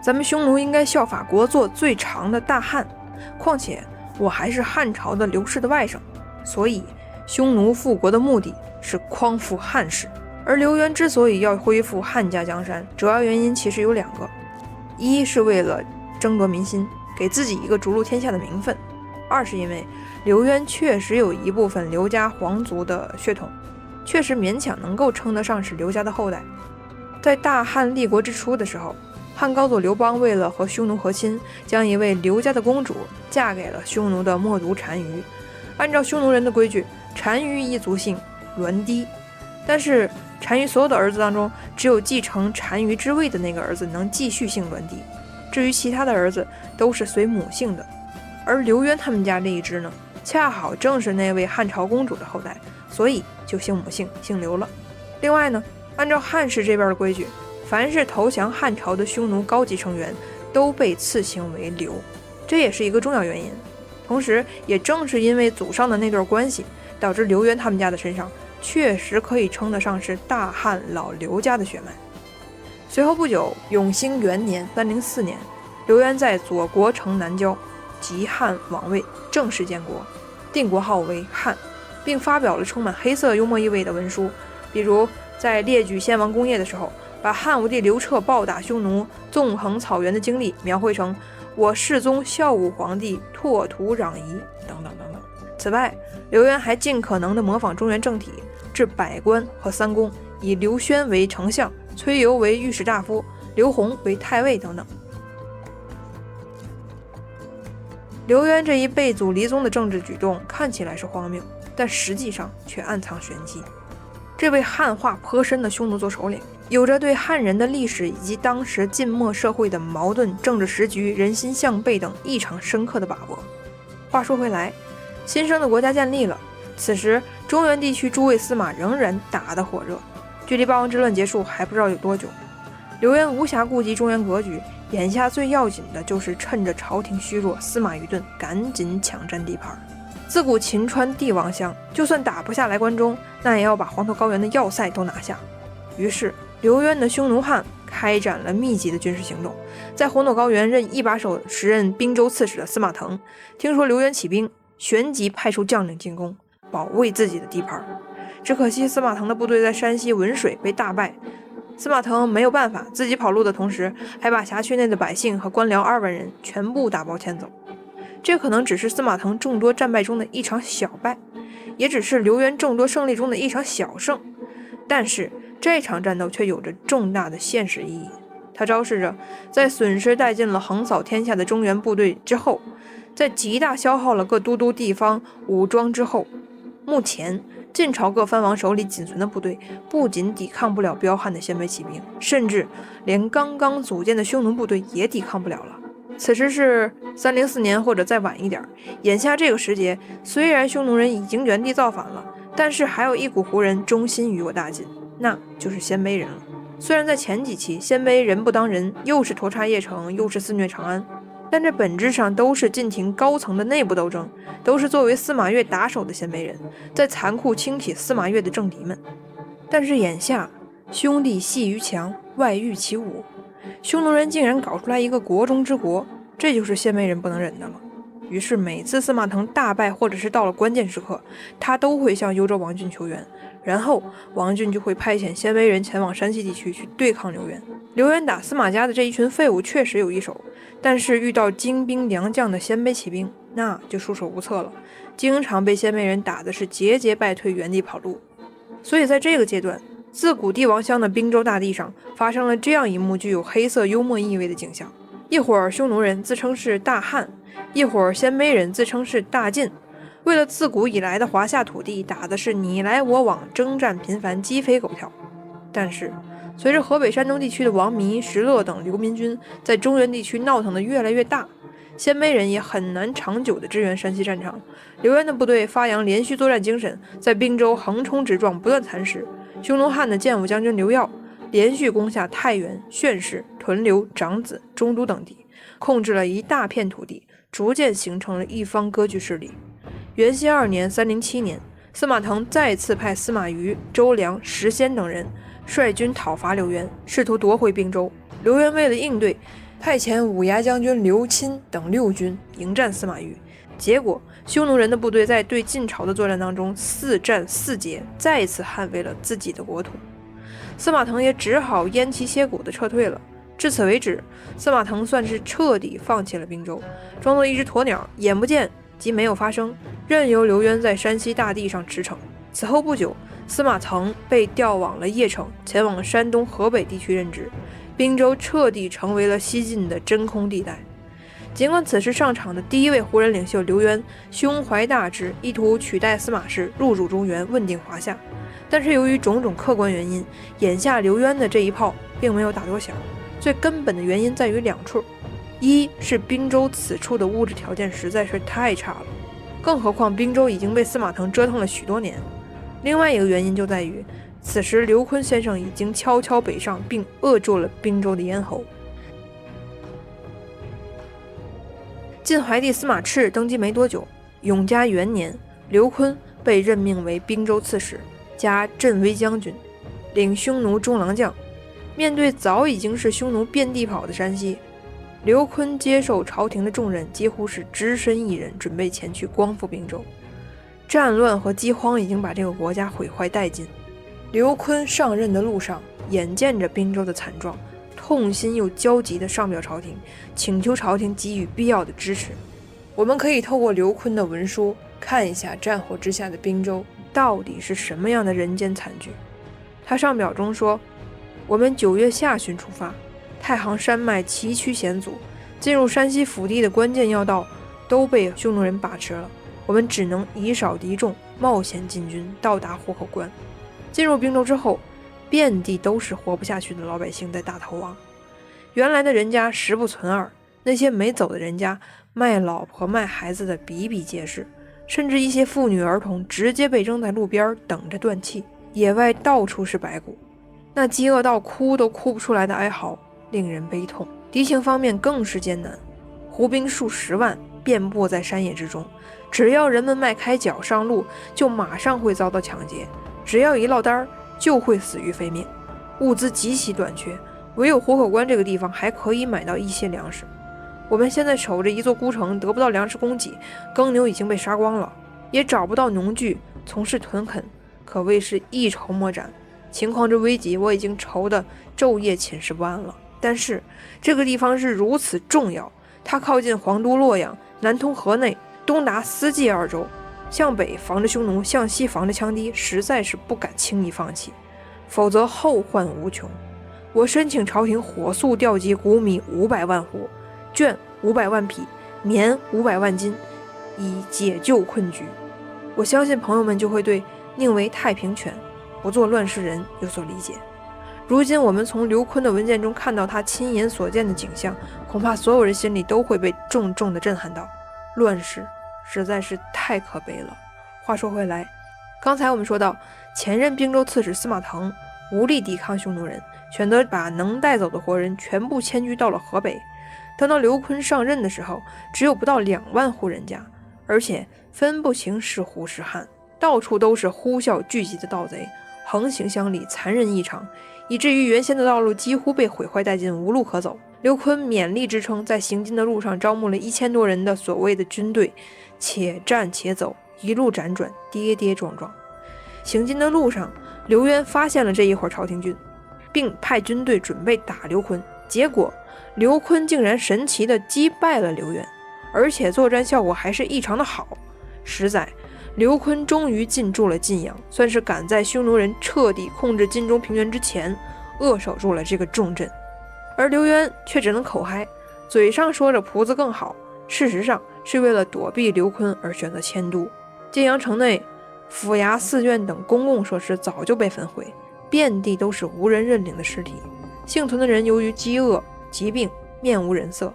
咱们匈奴应该效法国祚最长的大汉，况且我还是汉朝的刘氏的外甥，所以匈奴复国的目的是匡复汉室。而刘渊之所以要恢复汉家江山，主要原因其实有2个，一是为了争夺民心，给自己一个逐鹿天下的名分；二是因为刘渊确实有一部分刘家皇族的血统，确实勉强能够称得上是刘家的后代。在大汉立国之初的时候，汉高祖刘邦为了和匈奴和亲，将一位刘家的公主嫁给了匈奴的冒族单于。按照匈奴人的规矩，单于一族姓栾堤，但是单于所有的儿子当中，只有继承单于之位的那个儿子能继续姓栾堤，至于其他的儿子都是随母姓的。而刘渊他们家这一支呢，恰好正是那位汉朝公主的后代，所以就姓母姓，姓刘了。另外呢，按照汉室这边的规矩，凡是投降汉朝的匈奴高级成员都被赐姓为刘，这也是一个重要原因。同时也正是因为祖上的那段关系，导致刘渊他们家的身上确实可以称得上是大汉老刘家的血脉。随后不久，永兴元年304年，刘渊在左国城南郊即汉王位，正式建国，定国号为汉，并发表了充满黑色幽默意味的文书，比如在列举先王功业的时候，把汉武帝刘彻暴打匈奴、纵横草原的经历描绘成我世宗孝武皇帝拓土攘夷等等等等。此外，刘渊还尽可能地模仿中原政体，置百官和三公，以刘宣为丞相，崔瑀为御史大夫，刘弘为太尉等等。刘渊这一背祖离宗的政治举动看起来是荒谬，但实际上却暗藏玄机。这位汉化颇深的匈奴族首领，有着对汉人的历史以及当时晋末社会的矛盾、政治时局、人心向背等异常深刻的把握。话说回来，新生的国家建立了，此时中原地区诸位司马仍然打得火热，距离八王之乱结束还不知道有多久。刘渊无暇顾及中原格局，眼下最要紧的就是趁着朝廷虚弱，司马懿赶紧抢占地盘。自古秦川帝王乡，就算打不下来关中，那也要把黄土高原的要塞都拿下。于是刘渊的匈奴汉开展了密集的军事行动。在黄土高原任一把手、时任滨州刺史的司马腾，听说刘渊起兵，旋即派出将领进攻，保卫自己的地盘。只可惜司马腾的部队在山西文水被大败，司马腾没有办法，自己跑路的同时，还把辖区内的百姓和官僚2万人全部打包迁走。这可能只是司马腾众多战败中的一场小败，也只是刘渊众多胜利中的一场小胜，但是这场战斗却有着重大的现实意义。它昭示着，在损失殆尽了横扫天下的中原部队之后，在极大消耗了各都督地方武装之后，目前晋朝各藩王手里仅存的部队不仅抵抗不了彪悍的鲜卑骑兵，甚至连刚刚组建的匈奴部队也抵抗不了了。此时是304年或者再晚一点，眼下这个时节，虽然匈奴人已经原地造反了，但是还有一股胡人忠心于我大晋，那就是鲜卑人了。虽然在前几期鲜卑人不当人，又是陀刹邺城，又是肆虐长安，但这本质上都是晋廷高层的内部斗争，都是作为司马越打手的鲜卑人在残酷清洗司马越的政敌们。但是眼下兄弟系于墙，外御其侮，匈奴人竟然搞出来一个国中之国，这就是鲜卑人不能忍的了。于是每次司马腾大败，或者是到了关键时刻，他都会向幽州王俊求援，然后王俊就会派遣鲜卑人前往山西地区去对抗刘渊。刘渊打司马家的这一群废物确实有一手，但是遇到精兵良将的鲜卑骑兵，那就束手无策了，经常被鲜卑人打的是节节败退，原地跑路。所以在这个阶段，自古帝王乡的滨州大地上发生了这样一幕具有黑色幽默意味的景象：一会儿匈奴人自称是大汉，一会儿鲜卑人自称是大晋，为了自古以来的华夏土地打的是你来我往，征战频繁，鸡飞狗跳。但是随着河北山东地区的王弥、石勒等流民军在中原地区闹腾的越来越大，鲜卑人也很难长久的支援山西战场。刘渊的部队发扬连续作战精神，在滨州横冲直撞，不断蚕食。匈奴汉的建武将军刘耀连续攻下太原、泫氏、屯留、长子、中都等地，控制了一大片土地，逐渐形成了一方割据势力。元熙2年307年，司马腾再次派司马懿、周良、石仙等人率军讨伐刘渊，试图夺回滨州。刘渊为了应对，派遣五牙将军刘钦等6军迎战司马懿。结果匈奴人的部队在对晋朝的作战当中4战4捷，再次捍卫了自己的国土。司马腾也只好偃旗歇鼓地撤退了。至此为止，司马腾算是彻底放弃了滨州，装作一只鸵鸟，眼不见即没有发生，任由刘渊在山西大地上驰骋。此后不久，司马腾被调往了邺城，前往山东、河北地区任职，滨州彻底成为了西晋的真空地带。尽管此时上场的第一位胡人领袖刘渊胸怀大志，意图取代司马氏入主中原，问鼎华夏，但是由于种种客观原因，眼下刘渊的这一炮并没有打多响。最根本的原因在于2处，一是滨州此处的物质条件实在是太差了，更何况滨州已经被司马腾折腾了许多年。另外一个原因就在于，此时刘琨先生已经悄悄北上，并扼住了滨州的咽喉。晋怀帝司马炽登基没多久，永嘉元年，刘琨被任命为滨州刺史加镇威将军，领匈奴中郎将。面对早已经是匈奴遍地跑的山西，刘琨接受朝廷的重任，几乎是只身一人，准备前去光复滨州。战乱和饥荒已经把这个国家毁坏殆尽。刘琨上任的路上，眼见着滨州的惨状，痛心又焦急地上表朝廷，请求朝廷给予必要的支持。我们可以透过刘琨的文书，看一下战火之下的滨州到底是什么样的人间惨剧。他上表中说，我们9月下旬出发，太行山脉崎岖险阻，进入山西腹地的关键要道都被匈奴人把持了，我们只能以少敌众，冒险进军，到达户口关。进入滨州之后，遍地都是活不下去的老百姓在大逃亡。原来的人家十不存二，那些没走的人家卖老婆卖孩子的比比皆是，甚至一些妇女儿童直接被扔在路边等着断气。野外到处是白骨，那饥饿到哭都哭不出来的哀嚎令人悲痛。敌情方面更是艰难，胡兵数10万遍布在山野之中，只要人们迈开脚上路，就马上会遭到抢劫，只要一落单就会死于非命。物资极其短缺，唯有虎口关这个地方还可以买到一些粮食。我们现在守着一座孤城，得不到粮食供给，耕牛已经被杀光了，也找不到农具从事屯垦，可谓是一筹莫展。情况之危急，我已经愁得昼夜寝食不安了。但是这个地方是如此重要，它靠近皇都洛阳，南通河内，东达司冀2州，向北防着匈奴，向西防着羌氐，实在是不敢轻易放弃，否则后患无穷。我申请朝廷火速调集谷米500万斛，绢500万匹，棉500万斤，以解救困局。我相信朋友们就会对宁为太平犬，不做乱世人有所理解。如今我们从刘琨的文件中看到他亲眼所见的景象，恐怕所有人心里都会被重重地震撼到。乱世实在是太可悲了。话说回来，刚才我们说到前任并州刺史司马腾无力抵抗匈奴人，选择把能带走的活人全部迁居到了河北。等到刘琨上任的时候，只有不到2万户人家，而且分不清是胡是汉，到处都是呼啸聚集的盗贼，横行乡里，残忍异常，以至于原先的道路几乎被毁坏殆尽，无路可走。刘琨勉力支撑，在行进的路上招募了1000多人的所谓的军队，且战且走，一路辗转，跌跌撞撞。行进的路上，刘渊发现了这一伙朝廷军，并派军队准备打刘琨，结果刘琨竟然神奇地击败了刘渊，而且作战效果还是异常的好。实在刘琨终于进驻了晋阳，算是赶在匈奴人彻底控制晋中平原之前，扼守住了这个重镇。而刘渊却只能口嗨，嘴上说着仆子更好，事实上是为了躲避刘琨而选择迁都。晋阳城内府衙、寺院等公共设施早就被焚毁，遍地都是无人认领的尸体。幸存的人由于饥饿、疾病，面无人色，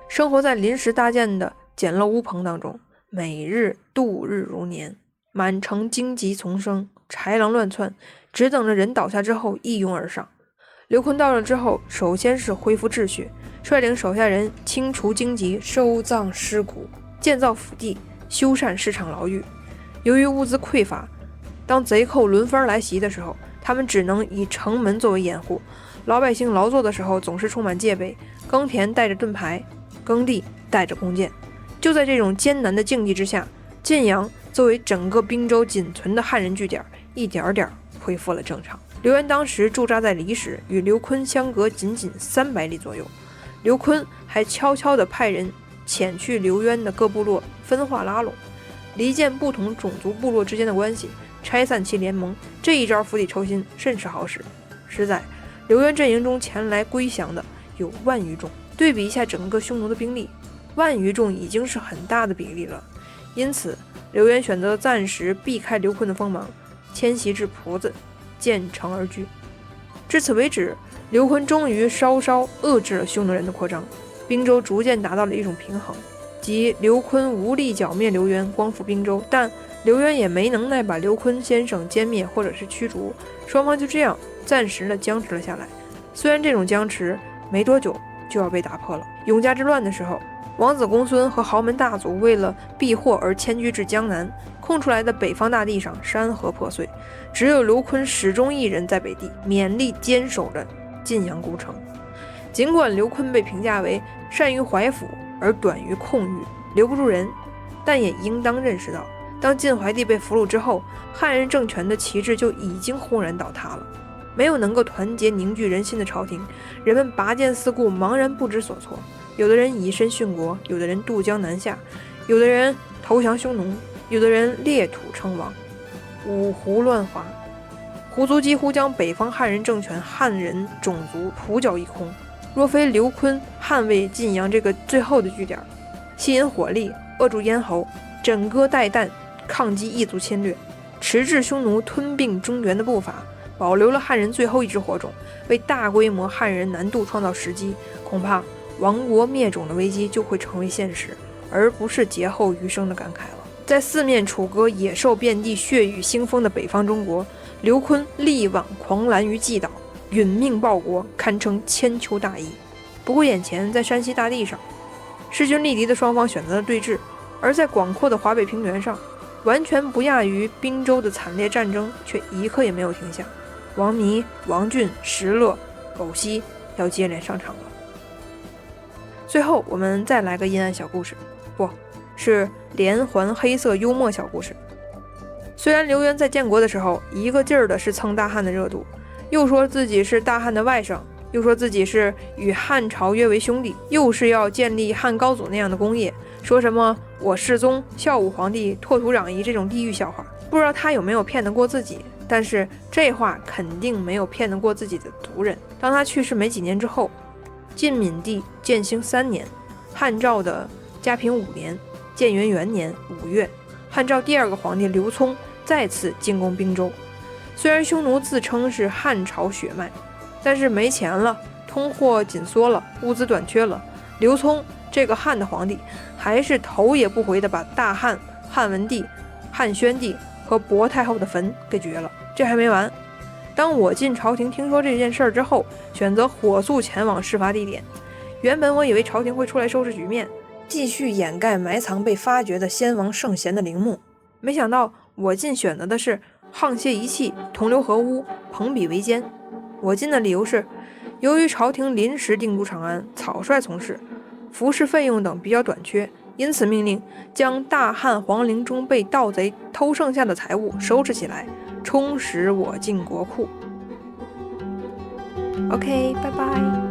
生活在临时搭建的简陋屋棚当中，每日度日如年，满城荆棘丛生，豺狼乱窜，只等着人倒下之后一拥而上。刘琨到了之后，首先是恢复秩序，率领手下人清除荆棘，收葬尸骨，建造府地，修缮市场牢狱。由于物资匮乏，当贼寇轮番来袭的时候，他们只能以城门作为掩护，老百姓劳作的时候总是充满戒备，耕田带着盾牌，耕地带着弓箭。就在这种艰难的境地之下，晋阳作为整个滨州仅存的汉人据点，一点点恢复了正常。刘渊当时驻扎在离石，与刘琨相隔仅300里左右。刘琨还悄悄地派人遣去刘渊的各部落，分化拉拢，离间不同种族部落之间的关系，拆散其联盟。这一招釜底抽薪，甚是好使。实在刘渊阵营中前来归降的有10000余众，对比一下整个匈奴的兵力，10000余众已经是很大的比例了。因此刘渊选择暂时避开刘琨的锋芒，迁徙至蒲子，建城而居。至此为止，刘琨终于稍稍遏制了匈奴人的扩张，滨州逐渐达到了一种平衡，即刘琨无力剿灭刘渊，光复滨州，但刘渊也没能耐把刘琨先生歼灭或者是驱逐，双方就这样暂时的僵持了下来。虽然这种僵持没多久就要被打破了。永嘉之乱的时候，王子公孙和豪门大族为了避祸而迁居至江南，空出来的北方大地上山河破碎，只有刘琨始终一人在北地勉力坚守着晋阳孤城。尽管刘琨被评价为善于怀抚而短于控御，留不住人，但也应当认识到，当晋怀帝被俘虏之后，汉人政权的旗帜就已经轰然倒塌了。没有能够团结凝聚人心的朝廷，人们拔剑四顾，茫然不知所措。有的人以身殉国，有的人渡江南下，有的人投降匈奴，有的人裂土称王，五胡乱华。胡族几乎将北方汉人政权、汉人种族屠剿一空。若非刘琨捍卫晋阳这个最后的据点，吸引火力，扼住咽喉，枕戈待旦，抗击异族侵略，迟滞匈奴吞并中原的步伐，保留了汉人最后一支火种，为大规模汉人南渡创造时机，恐怕亡国灭种的危机就会成为现实，而不是劫后余生的感慨了。在四面楚歌、野兽遍地、血雨腥风的北方中国，刘琨力挽狂澜于既倒，殒命报国，堪称千秋大义。不过眼前在山西大地上，势均力敌的双方选择了对峙，而在广阔的华北平原上，完全不亚于滨州的惨烈战争却一刻也没有停下。王弥、王浚、石勒、苟息要接连上场了。最后我们再来个阴暗小故事，不是连环黑色幽默小故事。虽然刘渊在建国的时候一个劲儿的是蹭大汉的热度，又说自己是大汉的外甥，又说自己是与汉朝约为兄弟，又是要建立汉高祖那样的功业，说什么我世宗、孝武皇帝、拓土攘夷这种地狱笑话。不知道他有没有骗得过自己，但是这话肯定没有骗得过自己的族人。当他去世没几年之后，晋闵帝建兴3年，汉赵的嘉平5年，建元元年5月，汉赵第2个皇帝刘聪再次进攻滨州。虽然匈奴自称是汉朝血脉，但是没钱了，通货紧缩了，物资短缺了，刘聪这个汉的皇帝还是头也不回的把大汉、汉文帝、汉宣帝和薄太后的坟给掘了。这还没完，当我晋朝廷听说这件事之后，选择火速前往事发地点。原本我以为朝廷会出来收拾局面，继续掩盖埋藏被发掘的先王圣贤的陵墓，没想到我晋选择的是沆瀣一气，同流合污，朋比为奸。我晋的理由是，由于朝廷临时定都长安，草率从事，服饰费用等比较短缺，因此命令将大汉皇陵中被盗贼偷剩下的财物收拾起来，充实我晋国库。OK， 拜拜。